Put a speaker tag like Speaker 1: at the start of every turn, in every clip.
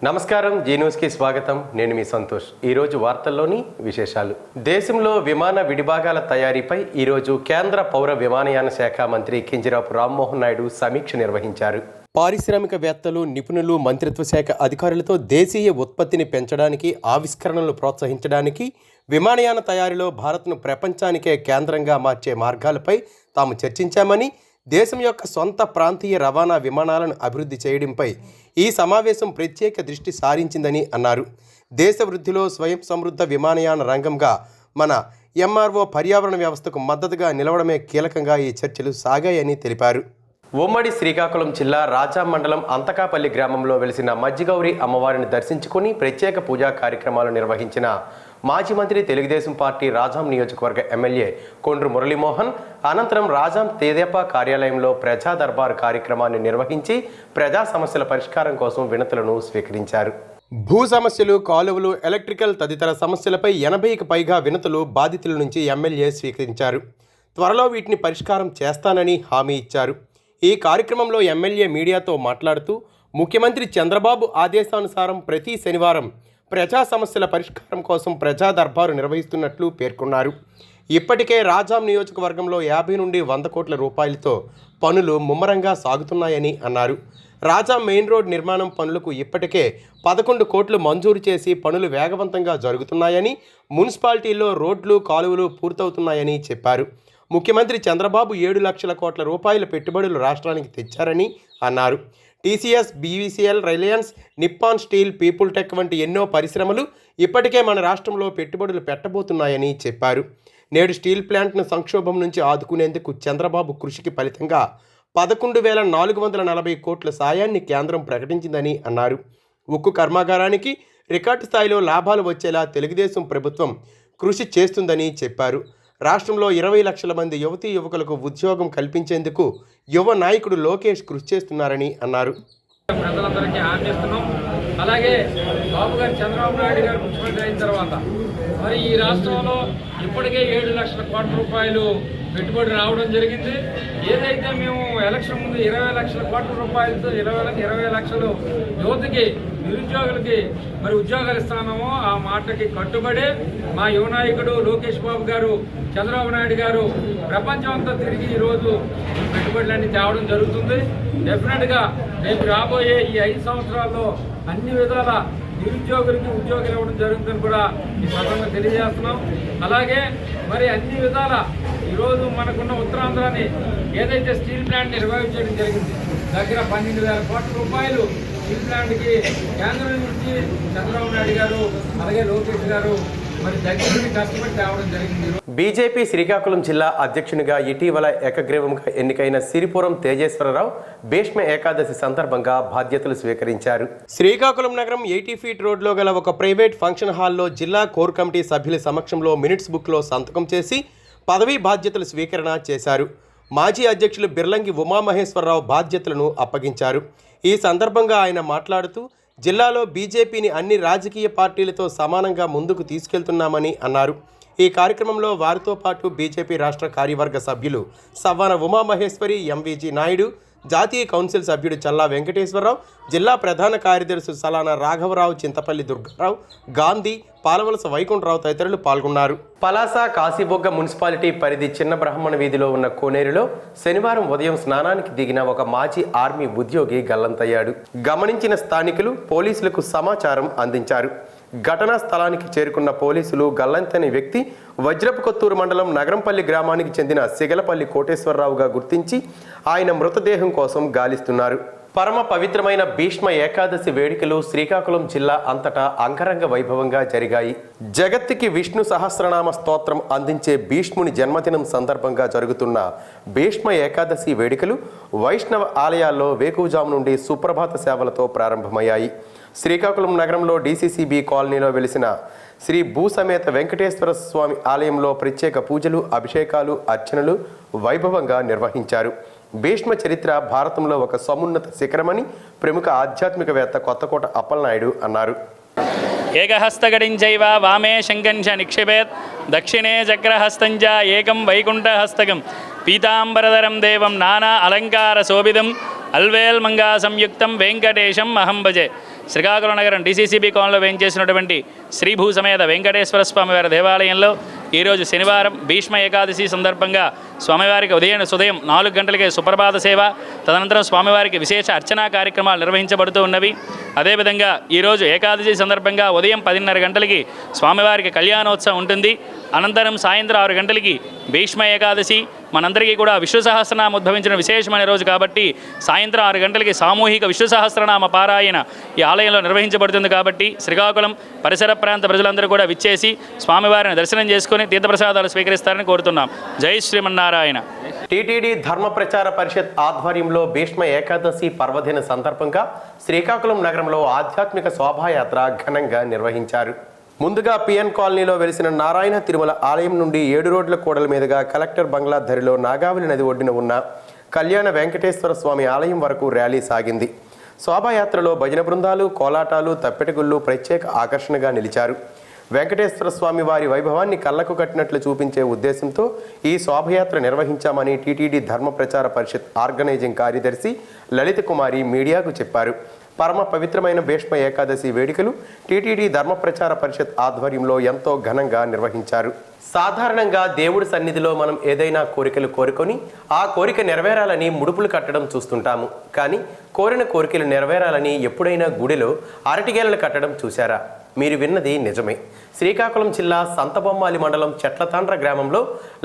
Speaker 1: నమస్కారం, జీ న్యూస్కి స్వాగతం. నేను మీ సంతోష్. ఈరోజు వార్తల్లోని విశేషాలు. దేశంలో విమాన విడిభాగాల తయారీపై ఈరోజు కేంద్ర పౌర విమానయాన శాఖ మంత్రి కింజరాపు రామ్మోహన్ నాయుడు సమీక్ష నిర్వహించారు. పారిశ్రామికవేత్తలు, నిపుణులు, మంత్రిత్వ శాఖ అధికారులతో దేశీయ ఉత్పత్తిని పెంచడానికి, ఆవిష్కరణలు ప్రోత్సహించడానికి, విమానయాన తయారీలో భారత్ను ప్రపంచానికే కేంద్రంగా మార్చే మార్గాలపై తాము చర్చించామని, దేశం యొక్క సొంత ప్రాంతీయ రవాణా విమానాలను అభివృద్ధి చేయడంపై ఈ సమావేశం ప్రత్యేక దృష్టి సారించిందని అన్నారు. దేశ వృద్ధిలో స్వయం సమృద్ధ విమానయాన రంగంగా మన ఎంఆర్ఓ పర్యావరణ వ్యవస్థకు మద్దతుగా నిలవడమే కీలకంగా ఈ చర్చలు సాగాయని తెలిపారు. ఉమ్మడి శ్రీకాకుళం జిల్లా రాజాం మండలం అంతకాపల్లి గ్రామంలో వెలిసిన మజ్జిగౌరి అమ్మవారిని దర్శించుకుని ప్రత్యేక పూజా కార్యక్రమాలు నిర్వహించిన మాజీ మంత్రి, తెలుగుదేశం పార్టీ రాజాం నియోజకవర్గ ఎమ్మెల్యే కొండ్రు మురళీమోహన్ అనంతరం రాజాం తెదేపా కార్యాలయంలో ప్రజా దర్బార్ కార్యక్రమాన్ని నిర్వహించి ప్రజా సమస్యల పరిష్కారం కోసం వినతులను స్వీకరించారు. భూ సమస్యలు, కాలువలు, ఎలక్ట్రికల్ తదితర సమస్యలపై 80కి పైగా వినతులు బాధితుల నుంచి ఎమ్మెల్యే స్వీకరించారు. త్వరలో వీటిని పరిష్కారం చేస్తానని హామీ ఇచ్చారు. ఈ కార్యక్రమంలో ఎమ్మెల్యే మీడియాతో మాట్లాడుతూ ముఖ్యమంత్రి చంద్రబాబు ఆదేశానుసారం ప్రతి శనివారం ప్రజా సమస్యల పరిష్కారం కోసం ప్రజా దర్బారు నిర్వహిస్తున్నట్లు పేర్కొన్నారు. ఇప్పటికే రాజాం నియోజకవర్గంలో 50 నుండి 100 కోట్ల రూపాయలతో పనులు ముమ్మరంగా సాగుతున్నాయని అన్నారు. రాజాం మెయిన్ రోడ్ నిర్మాణం పనులకు ఇప్పటికే 11 కోట్లు మంజూరు చేసి పనులు వేగవంతంగా జరుగుతున్నాయని, మున్సిపాలిటీల్లో రోడ్లు, కాలువలు పూర్తవుతున్నాయని చెప్పారు. ముఖ్యమంత్రి చంద్రబాబు 7 లక్షల కోట్ల రూపాయల పెట్టుబడులు రాష్ట్రానికి తెచ్చారని అన్నారు. TCS, BVCL, Reliance, Nippon Steel, People Tech వంటి ఎన్నో పరిశ్రమలు ఇప్పటికే మన రాష్ట్రంలో పెట్టుబడులు పెట్టబోతున్నాయని చెప్పారు. నేడు స్టీల్ ప్లాంట్ను సంక్షోభం నుంచి ఆదుకునేందుకు చంద్రబాబు కృషికి ఫలితంగా 11,440 కోట్ల సాయాన్ని కేంద్రం ప్రకటించిందని అన్నారు. ఉక్కు కర్మాగారానికి రికార్డు స్థాయిలో లాభాలు వచ్చేలా తెలుగుదేశం ప్రభుత్వం కృషి చేస్తుందని చెప్పారు. రాష్ట్రంలో 20 లక్షల మంది యువతీ యువకులకు ఉద్యోగం కల్పించేందుకు యువ నాయకుడు లోకేష్ కృషి చేస్తున్నారని అన్నారు.
Speaker 2: ప్రజలందరికీ హామీ ఇస్తున్నాం. అలాగే బాబు గారు చంద్రబాబు నాయుడు గారు ముఖ్యమంత్రి అయిన తర్వాత మరి ఈ రాష్ట్రంలో ఇప్పటికే 7 లక్షల కోట్ల రూపాయలు పెట్టుబడి రావడం జరిగింది. ఏదైతే మేము ఎలక్షన్ ముందు 20 లక్షల కోట్ల రూపాయలతో 20 లక్షలు యువతకి, నిరుద్యోగులకి మరి ఉద్యోగాలు ఇస్తామో ఆ మాటకి కట్టుబడి మా యువ నాయకుడు లోకేష్ బాబు గారు, చంద్రబాబు నాయుడు గారు ప్రపంచం అంతా తిరిగి ఈరోజు పెట్టుబడులన్నీ తేవడం జరుగుతుంది. డెఫినెట్గా రేపు రాబోయే ఈ 5 సంవత్సరాల్లో అన్ని విధాల నిరుద్యోగులకి ఉద్యోగాలు ఇవ్వడం జరుగుతుందని కూడా ఈ సందర్భంగా తెలియజేస్తున్నాం. అలాగే మరి అన్ని విధాల ఈరోజు మనకున్న ఉత్తరాంధ్రాన్ని ఏదైతే స్టీల్ ప్లాంట్ నిర్వహించడం జరిగింది, దగ్గర 12,000 కోట్ల రూపాయలు స్టీల్ ప్లాంట్కి కేంద్రం నుంచి చంద్రబాబు నాయుడు గారు అలాగే లోకేష్ గారు మరి దగ్గర నుండి కష్టపడి తేవడం జరిగింది.
Speaker 1: బీజేపీ శ్రీకాకుళం జిల్లా అధ్యక్షునిగా ఇటీవల ఏకగ్రీవంగా ఎన్నికైన సిరిపురం తేజేశ్వరరావు భీష్మ ఏకాదశి సందర్భంగా బాధ్యతలు స్వీకరించారు. శ్రీకాకుళం నగరం 80 ఫీట్ రోడ్లో గల ఒక ప్రైవేట్ ఫంక్షన్ హాల్లో జిల్లా కోర్ కమిటీ సభ్యుల సమక్షంలో మినిట్స్ బుక్లో సంతకం చేసి పదవీ బాధ్యతలు స్వీకరణ చేశారు. మాజీ అధ్యక్షులు బిర్లంగి ఉమామహేశ్వరరావు బాధ్యతలను అప్పగించారు. ఈ సందర్భంగా ఆయన మాట్లాడుతూ జిల్లాలో బీజేపీని అన్ని రాజకీయ పార్టీలతో సమానంగా ముందుకు తీసుకెళ్తున్నామని అన్నారు. ఈ కార్యక్రమంలో వారితో పాటు బీజేపీ రాష్ట్ర కార్యవర్గ సభ్యులు సవ్వాన ఉమామహేశ్వరి, ఎంవీజీ నాయుడు, జాతీయ కౌన్సిల్ సభ్యుడు చల్లా వెంకటేశ్వరరావు, జిల్లా ప్రధాన కార్యదర్శి సలానా రాఘవరావు, చింతపల్లి దుర్గారావు, గాంధీ, పాలవలస వైకుంఠరావు తదితరులు పాల్గొన్నారు. పలాస కాశీబొగ్గ మున్సిపాలిటీ పరిధి చిన్న బ్రాహ్మణ వీధిలో ఉన్న కోనేరులో శనివారం ఉదయం స్నానానికి దిగిన ఒక మాజీ ఆర్మీ ఉద్యోగి గల్లంతయ్యాడు. గమనించిన స్థానికులు పోలీసులకు సమాచారం అందించారు. ఘటనా స్థలానికి చేరుకున్న పోలీసులు గల్లంతైన వ్యక్తి వజ్రపు కొత్తూరు మండలం నగరంపల్లి గ్రామానికి చెందిన సిగలపల్లి కోటేశ్వరరావుగా గుర్తించి ఆయన మృతదేహం కోసం గాలిస్తున్నారు. పరమ పవిత్రమైన భీష్మ ఏకాదశి వేడుకలు శ్రీకాకుళం జిల్లా అంతటా అంగరంగ వైభవంగా జరిగాయి. జగత్తుకి విష్ణు సహస్రనామ స్తోత్రం అందించే భీష్ముని జన్మదినం సందర్భంగా జరుగుతున్న భీష్మ ఏకాదశి వేడుకలు వైష్ణవ ఆలయాల్లో వేకువజాము నుండి సుప్రభాత సేవలతో ప్రారంభమయ్యాయి. శ్రీకాకుళం నగరంలో డీసీసీబీ కాలనీలో వెలిసిన శ్రీ భూసమేత వెంకటేశ్వర స్వామి ఆలయంలో ప్రత్యేక పూజలు, అభిషేకాలు, అర్చనలు వైభవంగా నిర్వహించారు. భీష్మ చరిత్ర భారతంలో ఒక సమున్నత శిఖరమని ప్రముఖ ఆధ్యాత్మికవేత్త కొత్తకోట అప్పలనాయుడు అన్నారు.
Speaker 3: ఏకహస్తగడించైవ వామే శంకంచ నిక్షిపేత్ దక్షిణే చక్రహస్తంచ ఏకం వైకుంఠహస్తకం పీతాంబరధరం దేవం నానా అలంకార శోభితం అల్వేల్ మంగా సంయుక్తం వెంకటేశం అహం భజే. శ్రీకాకుళం నగరం DCCB కాలనీలో వేయించేసినటువంటి శ్రీభూ సమేత వెంకటేశ్వర స్వామివారి దేవాలయంలో ఈరోజు శనివారం భీష్మ ఏకాదశి సందర్భంగా స్వామివారికి ఉదయం 4 గంటలకే సుప్రభాత సేవ, తదనంతరం స్వామివారికి విశేష అర్చనా కార్యక్రమాలు నిర్వహించబడుతూ ఉన్నవి. అదేవిధంగా ఈరోజు ఏకాదశి సందర్భంగా ఉదయం 10:30 గంటలకి స్వామివారికి కళ్యాణోత్సవం ఉంటుంది. అనంతరం సాయంత్రం 6 గంటలకి భీష్మ ఏకాదశి మనందరికీ కూడా విష్ణు సహస్రనామ ఉద్భవించిన విశేషమైన రోజు కాబట్టి సాయంత్రం 6 గంటలకి సామూహిక విష్ణు సహస్రనామ పారాయణ ఈ ఆలయంలో నిర్వహించబడుతుంది. కాబట్టి శ్రీకాకుళం పరిసర ప్రాంత ప్రజలందరూ కూడా విచ్చేసి స్వామివారిని దర్శనం చేసుకుని తీర్థప్రసాదాలు స్వీకరిస్తారని కోరుతున్నాం. జై శ్రీమన్నారాయణ.
Speaker 1: టీటీడీ ధర్మ ప్రచార పరిషత్ ఆధ్వర్యంలో భీష్మ ఏకాదశి పర్వదిన సందర్భంగా శ్రీకాకుళం నగరంలో ఆధ్యాత్మిక శోభాయాత్ర ఘనంగా నిర్వహించారు. ముందుగా పిఎన్ కాలనీలో వెలిసిన నారాయణ తిరుమల ఆలయం నుండి 7 రోడ్ల కూడల మీదుగా కలెక్టర్ బంగ్లా ధరిలో నాగావళి నది ఒడ్డున ఉన్న కళ్యాణ వెంకటేశ్వర స్వామి ఆలయం వరకు ర్యాలీ సాగింది. శోభాయాత్రలో భజన బృందాలు, కోలాటాలు, తప్పెటగుళ్ళు ప్రత్యేక ఆకర్షణగా నిలిచారు. వెంకటేశ్వర స్వామి వారి వైభవాన్ని కళ్ళకు కట్టినట్లు చూపించే ఉద్దేశంతో ఈ శోభయాత్ర నిర్వహించామని టీటీడీ ధర్మ ప్రచార పరిషత్ ఆర్గనైజింగ్ కార్యదర్శి లలిత కుమారి మీడియాకు చెప్పారు. పరమ పవిత్రమైన భీష్మ ఏకాదశి వేడుకలు టీటీడీ ధర్మ ప్రచార పరిషత్ ఆధ్వర్యంలో ఎంతో ఘనంగా నిర్వహించారు. సాధారణంగా దేవుడి సన్నిధిలో మనం ఏదైనా కోరికలు కోరుకొని ఆ కోరిక నెరవేరాలని ముడుపులు కట్టడం చూస్తుంటాము. కానీ కోరిన కోరికలు నెరవేరాలని ఎప్పుడైనా గుడిలో అరటిగేలలు కట్టడం చూశారా? మీరు విన్నది నిజమే. శ్రీకాకుళం జిల్లా సంతబొమ్మాలి మండలం చెట్లతాండ్ర గ్రామంలో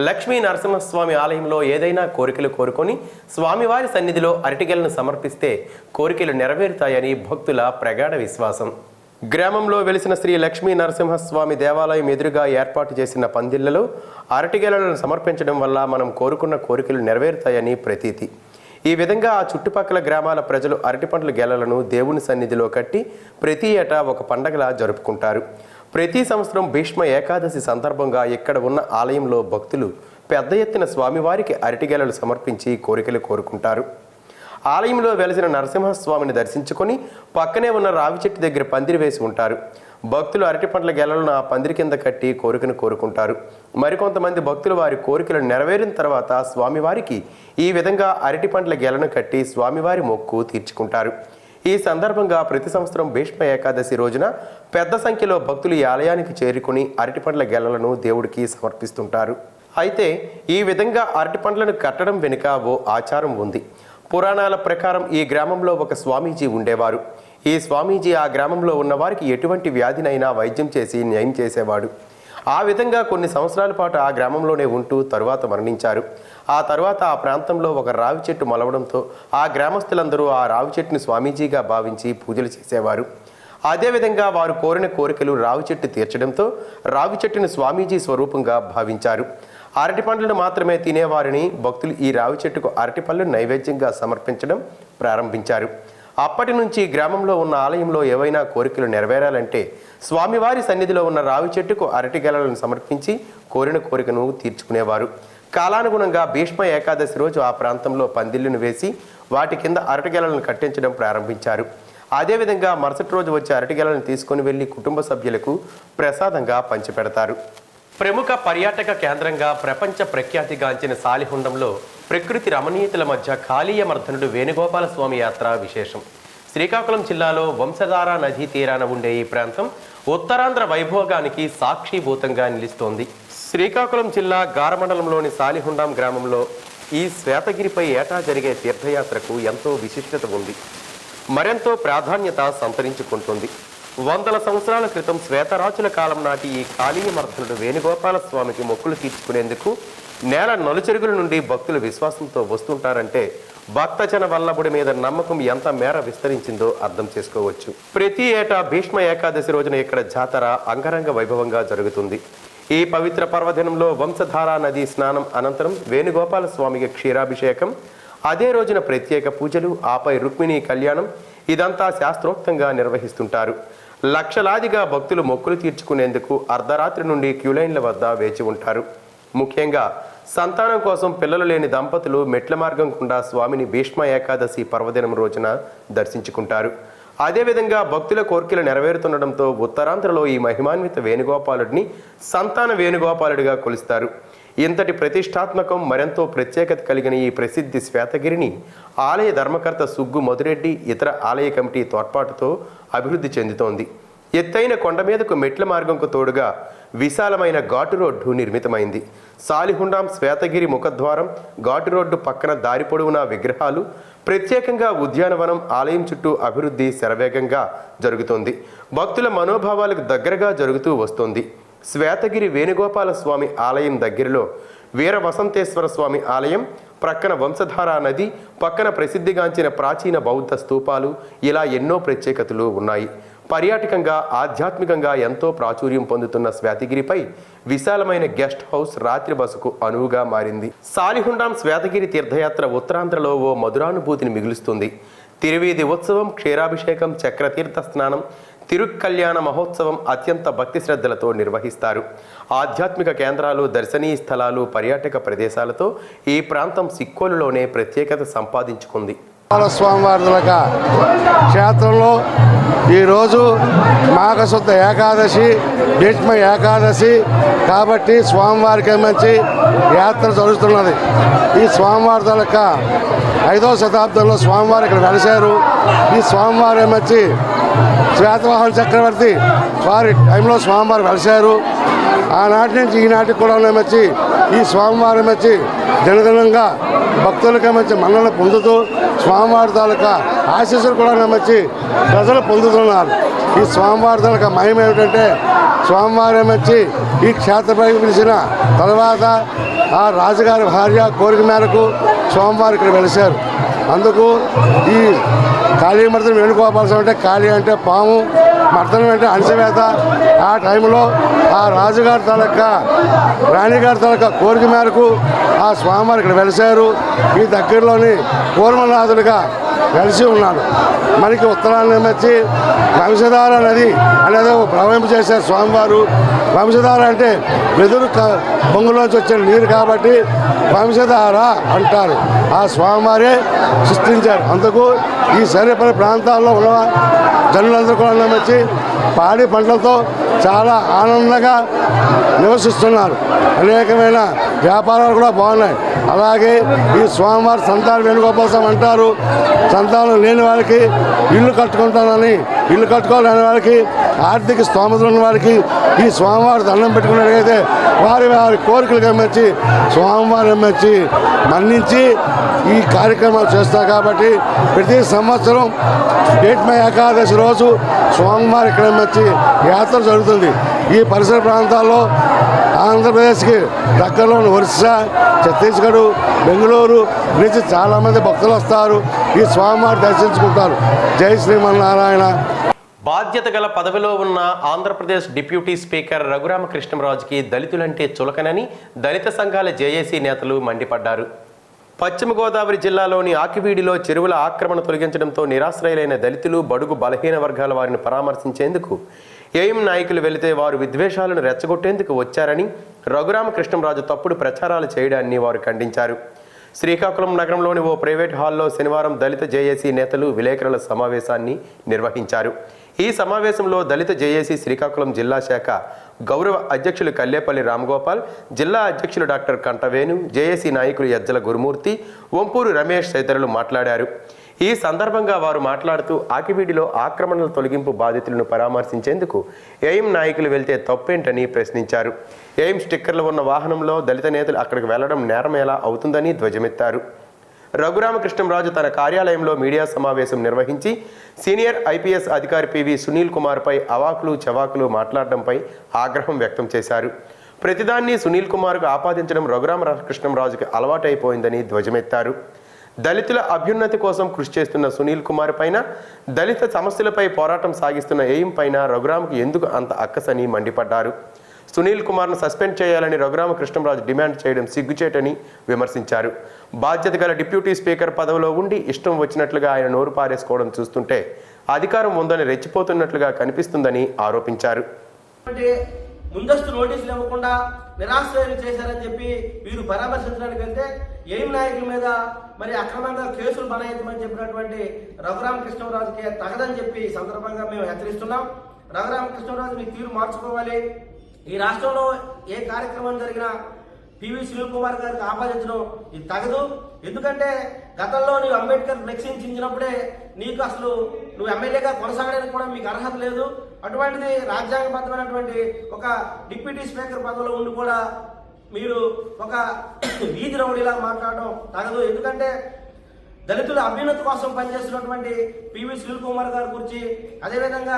Speaker 1: లక్ష్మీ నరసింహస్వామి ఆలయంలో ఏదైనా కోరికలు కోరుకొని స్వామివారి సన్నిధిలో అరటిగేలను సమర్పిస్తే కోరికలు నెరవేరుతాయని భక్తుల ప్రగాఢ విశ్వాసం. గ్రామంలో వెలిసిన శ్రీ లక్ష్మీ నరసింహస్వామి దేవాలయం ఎదురుగా ఏర్పాటు చేసిన పందిళ్లలో అరటిగేలను సమర్పించడం వల్ల మనం కోరుకున్న కోరికలు నెరవేరుతాయని ప్రతీతి. ఈ విధంగా ఆ చుట్టుపక్కల గ్రామాల ప్రజలు అరటిపండ్ల గెలలను దేవుని సన్నిధిలో కట్టి ప్రతి ఏటా ఒక పండగలా జరుపుకుంటారు. ప్రతి సంవత్సరం భీష్మ ఏకాదశి సందర్భంగా ఇక్కడ ఉన్న ఆలయంలో భక్తులు పెద్ద ఎత్తున స్వామివారికి అరటిగెలలు సమర్పించి కోరికలు కోరుకుంటారు. ఆలయంలో వెలిసిన నరసింహస్వామిని దర్శించుకొని పక్కనే ఉన్న రావి చెట్టు దగ్గర పందిరి వేసి ఉంటారు. భక్తులు అరటిపండ్ల గెలలను ఆ పందిరి కింద కట్టి కోరికను కోరుకుంటారు. మరికొంతమంది భక్తులు వారి కోరికలు నెరవేరిన తర్వాత స్వామివారికి ఈ విధంగా అరటిపండ్ల గెలను కట్టి స్వామివారి మొక్కు తీర్చుకుంటారు. ఈ సందర్భంగా ప్రతి సంవత్సరం భీష్మ ఏకాదశి రోజున పెద్ద సంఖ్యలో భక్తులు ఈ ఆలయానికి చేరుకుని అరటిపండ్ల గెలలను దేవుడికి సమర్పిస్తుంటారు. అయితే ఈ విధంగా అరటిపండ్లను కట్టడం వెనుక ఓ ఆచారం ఉంది. పురాణాల ప్రకారం ఈ గ్రామంలో ఒక స్వామీజీ ఉండేవారు. ఈ స్వామీజీ ఆ గ్రామంలో ఉన్న వారికి ఎటువంటి వ్యాధినైనా వైద్యం చేసి న్యాయం చేసేవాడు. ఆ విధంగా కొన్ని సంవత్సరాల పాటు ఆ గ్రామంలోనే ఉంటూ తరువాత మరణించారు. ఆ తర్వాత ఆ ప్రాంతంలో ఒక రావి చెట్టు మొలవడంతో ఆ గ్రామస్తులందరూ ఆ రావి చెట్టును స్వామీజీగా భావించి పూజలు చేసేవారు. అదేవిధంగా వారు కోరిన కోరికలు రావి చెట్టు తీర్చడంతో రావి చెట్టును స్వామీజీ స్వరూపంగా భావించారు. అరటి పండ్లను మాత్రమే తినేవారిని భక్తులు ఈ రావి చెట్టుకు అరటిపళ్ళు నైవేద్యంగా సమర్పించడం ప్రారంభించారు. అప్పటి నుంచి గ్రామంలో ఉన్న ఆలయంలో ఏవైనా కోరికలు నెరవేరాలంటే స్వామివారి సన్నిధిలో ఉన్న రావి చెట్టుకు అరటిగెలలను సమర్పించి కోరిన కోరికను తీర్చుకునేవారు. కాలానుగుణంగా భీష్మ ఏకాదశి రోజు ఆ ప్రాంతంలో పందిళ్లను వేసి వాటి కింద అరటిగెలలను కట్టించడం ప్రారంభించారు. అదేవిధంగా మరుసటి రోజు వచ్చే అరటిగెలను తీసుకొని వెళ్లి కుటుంబ సభ్యులకు ప్రసాదంగా పంచిపెడతారు. ప్రముఖ పర్యాటక కేంద్రంగా ప్రపంచ ప్రఖ్యాతిగాంచిన సాలిహుండంలో ప్రకృతి రమణీయతల మధ్య కాళీయమర్ధనుడు వేణుగోపాల స్వామి యాత్ర విశేషం. శ్రీకాకుళం జిల్లాలో వంశధార నదీ తీరాన ఉండే ఈ ప్రాంతం ఉత్తరాంధ్ర వైభోగానికి సాక్షిభూతంగా నిలుస్తోంది. శ్రీకాకుళం జిల్లా గారమండలంలోని సాలిహుండం గ్రామంలో ఈ శ్వేతగిరిపై ఏటా జరిగే తీర్థయాత్రకు ఎంతో విశిష్టత ఉంది. మరెంతో ప్రాధాన్యత సంతరించుకుంటుంది. వందల సంవత్సరాల క్రితం శ్వేతరాజుల కాలం నాటి ఈ కాళీయమర్ధనుడు వేణుగోపాల స్వామికి మొక్కులు తీర్చుకునేందుకు నేల నలుచెరుగుల నుండి భక్తులు విశ్వాసంతో వస్తుంటారంటే భక్తజన వల్లభుడి మీద నమ్మకం ఎంత మేర విస్తరించిందో అర్థం చేసుకోవచ్చు. ప్రతి ఏటా భీష్మ ఏకాదశి రోజున ఇక్కడ జాతర అంగరంగ వైభవంగా జరుగుతుంది. ఈ పవిత్ర పర్వదినంలో వంశధారా నదీ స్నానం అనంతరం వేణుగోపాల స్వామికి క్షీరాభిషేకం, అదే రోజున ప్రత్యేక పూజలు, ఆపై రుక్మిణీ కళ్యాణం, ఇదంతా శాస్త్రోక్తంగా నిర్వహిస్తుంటారు. లక్షలాదిగా భక్తులు మొక్కులు తీర్చుకునేందుకు అర్ధరాత్రి నుండి క్యూలైన్ల వద్ద వేచి ఉంటారు. ముఖ్యంగా సంతానం కోసం పిల్లలు లేని దంపతులు మెట్ల మార్గం గుండా స్వామిని భీష్మ ఏకాదశి పర్వదినం రోజున దర్శించుకుంటారు. అదేవిధంగా భక్తుల కోరికలు నెరవేరుతుండటంతో ఉత్తరాంధ్రలో ఈ మహిమాన్విత వేణుగోపాలుడిని సంతాన వేణుగోపాలుడిగా కొలుస్తారు. ఇంతటి ప్రతిష్టాత్మకం మరెంతో ప్రత్యేకత కలిగిన ఈ ప్రసిద్ధి శ్వేతగిరిని ఆలయ ధర్మకర్త సుగ్గు మధురెడ్డి ఇతర ఆలయ కమిటీ తోడ్పాటుతో అభివృద్ధి చెందుతోంది. ఎత్తైన కొండ మీదకు మెట్ల మార్గంకు తోడుగా విశాలమైన ఘాటు రోడ్డు నిర్మితమైంది. సాలిహుండాం శ్వేతగిరి ముఖద్వారం, ఘాటు రోడ్డు పక్కన దారి పొడవునా విగ్రహాలు, ప్రత్యేకంగా ఉద్యానవనం, ఆలయం చుట్టూ అభివృద్ధి శరవేగంగా జరుగుతోంది. భక్తుల మనోభావాలకు దగ్గరగా జరుగుతూ వస్తోంది. శ్వేతగిరి వేణుగోపాల స్వామి ఆలయం దగ్గరలో వీర వసంతేశ్వర స్వామి ఆలయం, ప్రక్కన వంశధారా నది, పక్కన ప్రసిద్ధిగాంచిన ప్రాచీన బౌద్ధ స్తూపాలు, ఇలా ఎన్నో ప్రత్యేకతలు ఉన్నాయి. పర్యాటకంగా, ఆధ్యాత్మికంగా ఎంతో ప్రాచుర్యం పొందుతున్న శ్వేతగిరిపై విశాలమైన గెస్ట్ హౌస్ రాత్రి బసకు అనువుగా మారింది. సాలిహుండాం శ్వేతగిరి తీర్థయాత్ర ఉత్తరాంధ్రలో ఓ మధురానుభూతిని మిగులుస్తుంది. తిరువీధి ఉత్సవం, క్షీరాభిషేకం, చక్రతీర్థ స్నానం, తిరుక్కల్యాణ మహోత్సవం అత్యంత భక్తి శ్రద్ధలతో నిర్వహిస్తారు. ఆధ్యాత్మిక కేంద్రాలు, దర్శనీయ స్థలాలు, పర్యాటక ప్రదేశాలతో ఈ ప్రాంతం సిక్కోలులోనే ప్రత్యేకత సంపాదించుకుంది.
Speaker 4: స్వామివారి క్షేత్రంలో ఈరోజు మాఘశుద్ధ ఏకాదశి, భీష్మ ఏకాదశి కాబట్టి స్వామివారికి మంచి యాత్ర జరుగుతున్నది. ఈ స్వామివారి యొక్క 5వ శతాబ్దంలో స్వామివారు ఇక్కడ వెలిశారు. ఈ స్వామివారి మంచి శ్వేతవాహన చక్రవర్తి వారి టైంలో స్వామివారు వెలిశారు. ఆనాటి నుంచి ఈనాటికి కూడా వచ్చి ఈ స్వామివారి వచ్చి దినదినంగా భక్తులకి మంచి మన్నన పొందుతూ స్వామివారి తాలూకా ఆశీస్సులు కూడా వచ్చి ప్రజలు పొందుతున్నారు. ఈ స్వామివారి తాలూకా మహిమ ఏమిటంటే స్వామివారి వచ్చి ఈ క్షేత్రపై పిలిచిన తర్వాత ఆ రాజుగారి భార్య కోరిక మేరకు స్వామివారు ఇక్కడ వెలిశారు. అందుకు ఈ కాళీమర్దనం వేణుగోపాల స్వామి అంటే కాళీ అంటే పాము, మర్దనం అంటే అణచివేత. ఆ టైంలో ఆ రాజుగారి తాలూకా రాణిగారి తాలూకా కోరిక మేరకు ఆ స్వామివారు ఇక్కడ వెలిశారు. ఈ దగ్గరలోని కూర్మనాథుడిగా వెలిసి ఉన్నాడు. మనకి ఉత్తరాన్ని వచ్చి వంశధార నది అనేది ప్రవహింప చేశారు స్వామివారు. వంశధార అంటే వెదురు బొంగులోంచి వచ్చిన నీరు కాబట్టి వంశధార అంటారు. ఆ స్వామివారే సృష్టించారు. అందుకు ఈ సరిపడి ప్రాంతాల్లో ఉన్న జనులందరూ కూడా వచ్చి పాడి పంటలతో చాలా ఆనందంగా నివసిస్తున్నారు. అనేకమైన వ్యాపారాలు కూడా బాగున్నాయి. అలాగే ఈ స్వామివారి సంతాన వేణుగోపాల స్వామి అంటారు. సంతానం లేని వారికి ఇల్లు కట్టుకుంటానని, ఇల్లు కట్టుకోలేని వారికి, ఆర్థిక స్తోమతలు ఉన్న వారికి ఈ స్వామివారి దండం పెట్టుకున్నట్లయితే వారి వారి కోరికలు గమనించి స్వామివారి గమనించి మన్నించి ఈ కార్యక్రమాలు చేస్తారు. కాబట్టి ప్రతి సంవత్సరం భీష్మ ఏకాదశి రోజు స్వామివారి ఇక్కడ వచ్చి యాత్ర జరుగుతుంది. ఈ పరిసర ప్రాంతాల్లో ఆంధ్రప్రదేశ్కి దగ్గరలో ఒరిస్సా, ఛత్తీస్గఢ్, బెంగళూరు నుంచి చాలామంది భక్తులు వస్తారు. ఈ స్వామివారి దర్శించుకుంటారు. జై శ్రీమన్నారాయణ.
Speaker 1: బాధ్యత గల పదవిలో ఉన్న ఆంధ్రప్రదేశ్ డిప్యూటీ స్పీకర్ రఘురామకృష్ణంరాజుకి దళితులంటే చులకనని దళిత సంఘాల జేఏసీ నేతలు మండిపడ్డారు. పశ్చిమ గోదావరి జిల్లాలోని ఆకివీడిలో చెరువుల ఆక్రమణ తొలగించడంతో నిరాశ్రయులైన దళితులు, బడుగు బలహీన వర్గాల వారిని పరామర్శించేందుకు ఏఎం నాయకులు వెళితే వారు విద్వేషాలను రెచ్చగొట్టేందుకు వచ్చారని, రఘురామకృష్ణంరాజు తప్పుడు ప్రచారాలు చేయడాన్ని వారు ఖండించారు. శ్రీకాకుళం నగరంలోని ఓ ప్రైవేట్ హాల్లో శనివారం దళిత జేఏసీ నేతలు విలేకరుల సమావేశాన్ని నిర్వహించారు. ఈ సమావేశంలో దళిత జేఏసీ శ్రీకాకుళం జిల్లా శాఖ గౌరవ అధ్యక్షులు కల్లేపల్లి రామగోపాల్, జిల్లా అధ్యక్షులు డాక్టర్ కంటవేణు, జేఏసీ నాయకులు యజ్జల గురుమూర్తి, వంపూరు రమేష్ తదితరులు మాట్లాడారు. ఈ సందర్భంగా వారు మాట్లాడుతూ ఆకివీడిలో ఆక్రమణల తొలగింపు బాధితులను పరామర్శించేందుకు ఏఎం నాయకులు వెళ్తే తప్పేంటని ప్రశ్నించారు. ఏఎం స్టిక్కర్లు ఉన్న వాహనంలో దళిత నేతలు అక్కడికి వెళ్లడం నేరం ఎలా అవుతుందని ధ్వజమెత్తారు. రఘురామకృష్ణంరాజు తన కార్యాలయంలో మీడియా సమావేశం నిర్వహించి సీనియర్ ఐపీఎస్ అధికారి పివి సునీల్ కుమార్పై అవాకులు చవాకులు మాట్లాడడంపై ఆగ్రహం వ్యక్తం చేశారు. ప్రతిదాన్ని సునీల్ కుమార్కు ఆపాదించడం రఘురామకృష్ణంరాజుకి అలవాటైపోయిందని ధ్వజమెత్తారు. దళితుల అభ్యున్నతి కోసం కృషి చేస్తున్న సునీల్ కుమార్ పైన, దళిత సమస్యలపై పోరాటం సాగిస్తున్న ఏఎం పైన రఘురామ్కి ఎందుకు అంత అక్కసని మండిపడ్డారు. సునీల్ కుమార్ను సస్పెండ్ చేయాలని రఘురామకృష్ణంరాజు డిమాండ్ చేయడం సిగ్గుచేటని విమర్శించారు. బాధ్యత గల డిప్యూటీ స్పీకర్ పదవిలో ఉండి ఇష్టం వచ్చినట్లుగా ఆయన నోరు పారేసుకోవడం చూస్తుంటే అధికారం ఉందని రెచ్చిపోతున్నట్లుగా కనిపిస్తుందని ఆరోపించారు.
Speaker 5: ముందస్తు నోటీసులు ఇవ్వకుండా నిరాశ్రయం చేశారని చెప్పి వీరు పరామర్శించడానికి వెళ్తే ఏం నాయకుల మీద మరి అక్రమంగా కేసులు బనాయితమని చెప్పినటువంటి రఘురామకృష్ణంరాజుకి తగదని చెప్పి ఈ సందర్భంగా మేము హెచ్చరిస్తున్నాం. రఘురామకృష్ణంరాజు మీ తీరు మార్చుకోవాలి. ఈ రాష్ట్రంలో ఏ కార్యక్రమం జరిగినా పివి సునీల్ కుమార్ గారికి ఆపాదించడం ఇది తగదు. ఎందుకంటే గతంలో నువ్వు అంబేద్కర్ ఫ్లెక్సీని చించినప్పుడే నీకు అసలు నువ్వు ఎమ్మెల్యేగా కొనసాగడానికి కూడా మీకు అర్హత లేదు. అటువంటిది రాజ్యాంగబద్ధమైనటువంటి ఒక డిప్యూటీ స్పీకర్ పదవిలో ఉండి కూడా మీరు ఒక వీధి రౌడీలా మాట్లాడడం తగదు. ఎందుకంటే దళితుల అభ్యున్నతి కోసం పనిచేస్తున్నటువంటి పివి సునీల్ కుమార్ గారి గురించి, అదేవిధంగా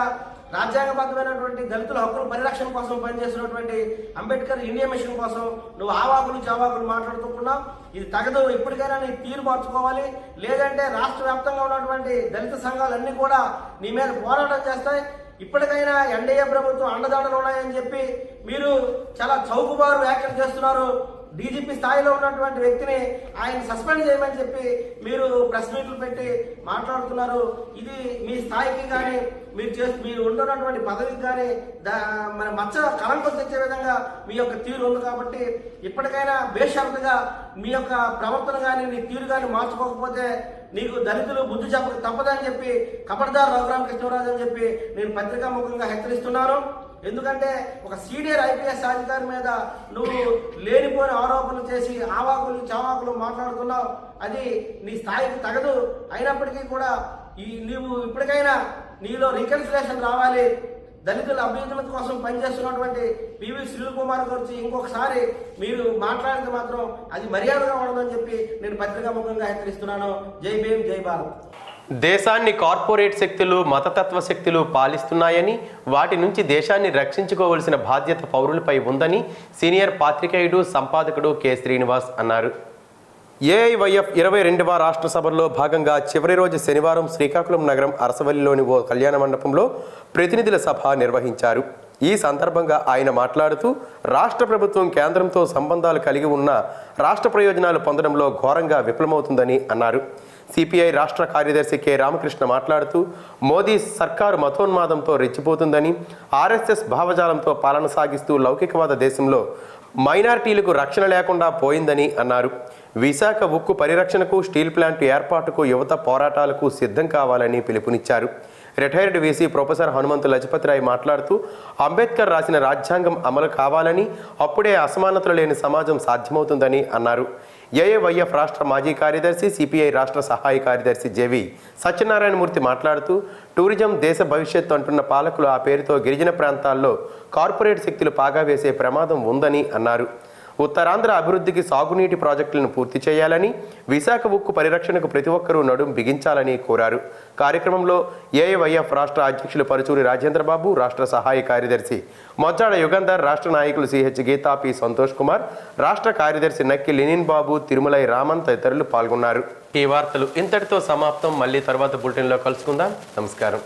Speaker 5: రాజ్యాంగబద్ధమైనటువంటి దళితుల హక్కుల పరిరక్షణ కోసం పనిచేస్తున్నటువంటి అంబేద్కర్ ఇండియా మిషన్ కోసం నువ్వు ఆవాకులు చవాకులు మాట్లాడుతున్నావు. ఇది తగదు. ఇప్పటికైనా నీ తీరు మార్చుకోవాలి. లేదంటే రాష్ట్ర వ్యాప్తంగా ఉన్నటువంటి దళిత సంఘాలన్నీ కూడా నీ మీద పోరాటం చేస్తాయి. ఇప్పటికైనా ఎన్డీఏ ప్రభుత్వం అండదండలు ఉన్నాయని చెప్పి మీరు చాలా చౌకబారు వ్యాఖ్యలు చేస్తున్నారు. డీజీపీ స్థాయిలో ఉన్నటువంటి వ్యక్తిని ఆయన సస్పెండ్ చేయమని చెప్పి మీరు ప్రెస్ మీట్లు పెట్టి మాట్లాడుతున్నారు. ఇది మీ స్థాయికి కానీ మీరు ఉంటున్నటువంటి పదవికి కానీ మన మచ్చ కళంకం తెచ్చే విధంగా మీ యొక్క తీరు ఉంది. కాబట్టి ఇప్పటికైనా బేషరతుగా మీ యొక్క ప్రవర్తన కానీ నీ తీరు కానీ మార్చుకోకపోతే నీకు దళితులు బుద్ధి చెప్పక తప్పదని చెప్పి కపటదారు రఘురామకృష్ణరాజు అని చెప్పి నేను పత్రికాముఖంగా హెచ్చరిస్తున్నాను. ఎందుకంటే ఒక సీనియర్ ఐపీఎస్ అధికారి మీద నువ్వు లేనిపోయిన ఆరోపణలు చేసి ఆవాకులు చావాకులు మాట్లాడుతున్నావు. అది నీ స్థాయికి తగదు. అయినప్పటికీ కూడా నీవు ఇప్పటికైనా నీలో రీకన్సిలేషన్ రావాలి. దళితుల అభ్యున్నతి కోసం పనిచేస్తున్నటువంటి పివి సునీల్ కుమార్ గురించి ఇంకొకసారి మీరు మాట్లాడితే మాత్రం అది మర్యాదగా ఉండదని చెప్పి నేను పత్రికాముఖంగా హెచ్చరిస్తున్నాను. జై భీమ్, జై భారత్.
Speaker 1: దేశాన్ని కార్పొరేట్ శక్తులు, మతతత్వ శక్తులు పాలిస్తున్నాయని, వాటి నుంచి దేశాన్ని రక్షించుకోవలసిన బాధ్యత పౌరులపై ఉందని సీనియర్ పాత్రికేయుడు, సంపాదకుడు కె శ్రీనివాస్ అన్నారు. ఏఐవైఎఫ్ 22వ రాష్ట్ర సభలో భాగంగా చివరి రోజు శనివారం శ్రీకాకుళం నగరం అరసవల్లిలోని ఓ కళ్యాణ మండపంలో ప్రతినిధుల సభ నిర్వహించారు. ఈ సందర్భంగా ఆయన మాట్లాడుతూ రాష్ట్ర ప్రభుత్వం కేంద్రంతో సంబంధాలు కలిగి ఉన్న రాష్ట్ర ప్రయోజనాలు పొందడంలో ఘోరంగా విఫలమవుతుందని అన్నారు. సిపిఐ రాష్ట్ర కార్యదర్శి కె రామకృష్ణ మాట్లాడుతూ మోదీ సర్కారు మతోన్మాదంతో రెచ్చిపోతుందని, ఆర్ఎస్ఎస్ భావజాలంతో పాలన సాగిస్తూ లౌకికవాద దేశంలో మైనారిటీలకు రక్షణ లేకుండా పోయిందని అన్నారు. విశాఖ ఉక్కు పరిరక్షణకు, స్టీల్ ప్లాంట్ ఏర్పాటుకు యువత పోరాటాలకు సిద్ధం కావాలని పిలుపునిచ్చారు. Retired VC professor Hanumanthu Lajpat Rai మాట్లాడుతూ అంబేద్కర్ రాసిన రాజ్యాంగం అమలు కావాలని, అప్పుడే అసమానతలు లేని సమాజం సాధ్యమవుతుందని అన్నారు. ఏఐవైఎఫ్ రాష్ట్ర మాజీ కార్యదర్శి, సిపిఐ రాష్ట్ర సహాయ కార్యదర్శి జెవి సత్యనారాయణమూర్తి మాట్లాడుతూ టూరిజం దేశ భవిష్యత్తు అంటున్న పాలకులు ఆ పేరుతో గిరిజన ప్రాంతాల్లో కార్పొరేట్ శక్తులు పాగా వేసే ప్రమాదం ఉందని అన్నారు. ఉత్తరాంధ్ర అభివృద్ధికి సాగునీటి ప్రాజెక్టులను పూర్తి చేయాలని, విశాఖ ఉక్కు పరిరక్షణకు ప్రతి ఒక్కరూ నడుం బిగించాలని కోరారు. కార్యక్రమంలో ఏఐవైఎఫ్ రాష్ట్ర అధ్యక్షులు పరుచూరి రాజేంద్రబాబు, రాష్ట్ర సహాయ కార్యదర్శి మొజ్జాడ యుగంధర్, రాష్ట్ర నాయకులు సిహెచ్ గీతా, పి సంతోష్ కుమార్, రాష్ట్ర కార్యదర్శి నక్కి లెనిన్ బాబు, తిరుమలై రామన్ తదితరులు పాల్గొన్నారు. ఈ వార్తలు ఇంతటితో సమాప్తం. మళ్ళీ తర్వాత బులెటిన్లో కలుసుకుందాం. నమస్కారం.